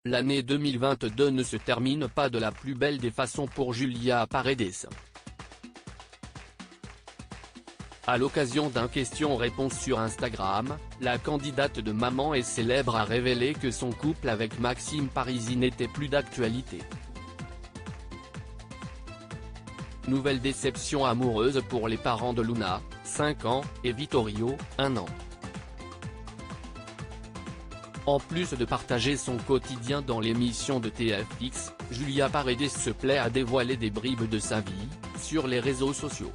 L'année 2022 ne se termine pas de la plus belle des façons pour Julia Paredes. À l'occasion d'un question-réponse sur Instagram, la candidate de Maman est célèbre a révélé que son couple avec Maxime Parisi n'était plus d'actualité. Nouvelle déception amoureuse pour les parents de Luna, 5 ans, et Vittorio, 1 an. En plus de partager son quotidien dans l'émission de TFX, Julia Paredes se plaît à dévoiler des bribes de sa vie, sur les réseaux sociaux.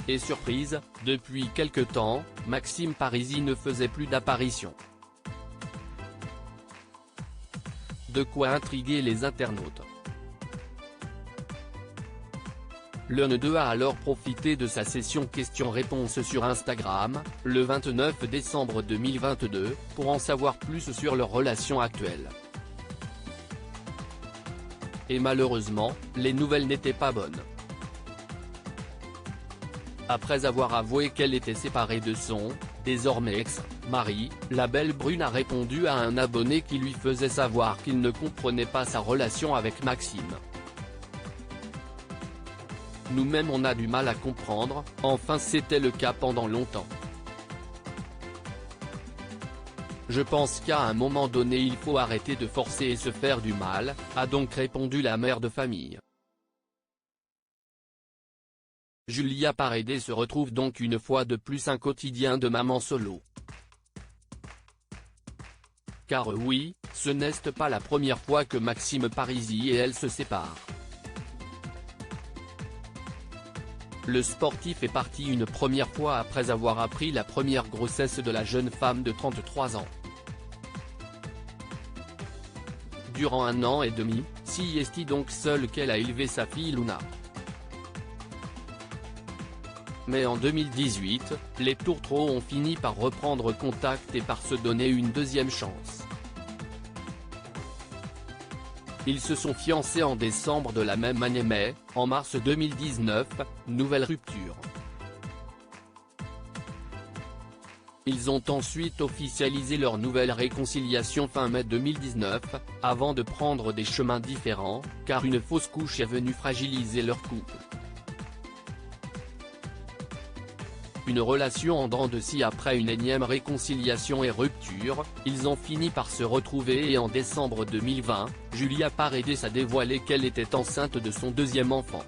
Et surprise, depuis quelque temps, Maxime Parisi ne faisait plus d'apparition. De quoi intriguer les internautes. L'un d'eux a alors profité de sa session questions-réponses sur Instagram, le 29 décembre 2022, pour en savoir plus sur leur relation actuelle. Et malheureusement, les nouvelles n'étaient pas bonnes. Après avoir avoué qu'elle était séparée de son, désormais ex-mari, la belle brune a répondu à un abonné qui lui faisait savoir qu'il ne comprenait pas sa relation avec Maxime. Nous-mêmes on a du mal à comprendre, enfin c'était le cas pendant longtemps. Je pense qu'à un moment donné il faut arrêter de forcer et se faire du mal, a donc répondu la mère de famille. Julia Paredes se retrouve donc une fois de plus un quotidien de maman solo. Car oui, ce n'est pas la première fois que Maxime Parisi et elle se séparent. Le sportif est parti une première fois après avoir appris la première grossesse de la jeune femme de 33 ans. Durant 1 an et demi, si est donc seule qu'elle a élevé sa fille Luna. Mais en 2018, les tourtereaux ont fini par reprendre contact et par se donner une deuxième chance. Ils se sont fiancés en décembre de la même année mais, en mars 2019, nouvelle rupture. Ils ont ensuite officialisé leur nouvelle réconciliation fin mai 2019, avant de prendre des chemins différents, car une fausse couche est venue fragiliser leur couple. Une relation en dents de scie après une énième réconciliation et rupture, ils ont fini par se retrouver et en décembre 2020, Julia Paredes a dévoilé qu'elle était enceinte de son deuxième enfant.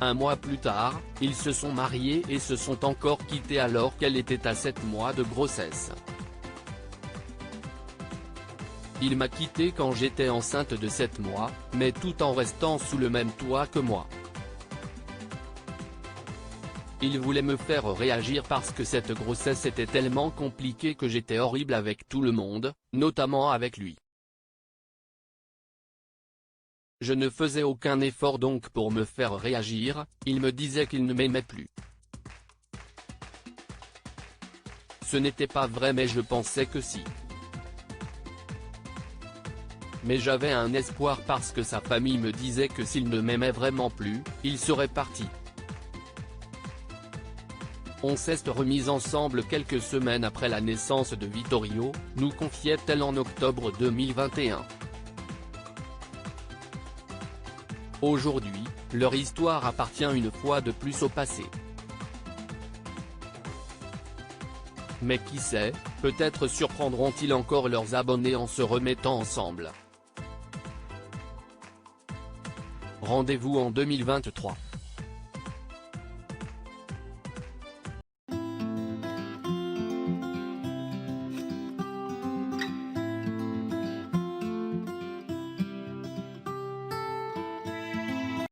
Un mois plus tard, ils se sont mariés et se sont encore quittés alors qu'elle était à 7 mois de grossesse. Il m'a quitté quand j'étais enceinte de 7 mois, mais tout en restant sous le même toit que moi. Il voulait me faire réagir parce que cette grossesse était tellement compliquée que j'étais horrible avec tout le monde, notamment avec lui. Je ne faisais aucun effort donc pour me faire réagir, il me disait qu'il ne m'aimait plus. Ce n'était pas vrai mais je pensais que si. Mais j'avais un espoir parce que sa famille me disait que s'il ne m'aimait vraiment plus, il serait parti. On s'est remis ensemble quelques semaines après la naissance de Vittorio, nous confiait-elle en octobre 2021. Aujourd'hui, leur histoire appartient une fois de plus au passé. Mais qui sait, peut-être surprendront-ils encore leurs abonnés en se remettant ensemble. Rendez-vous en 2023.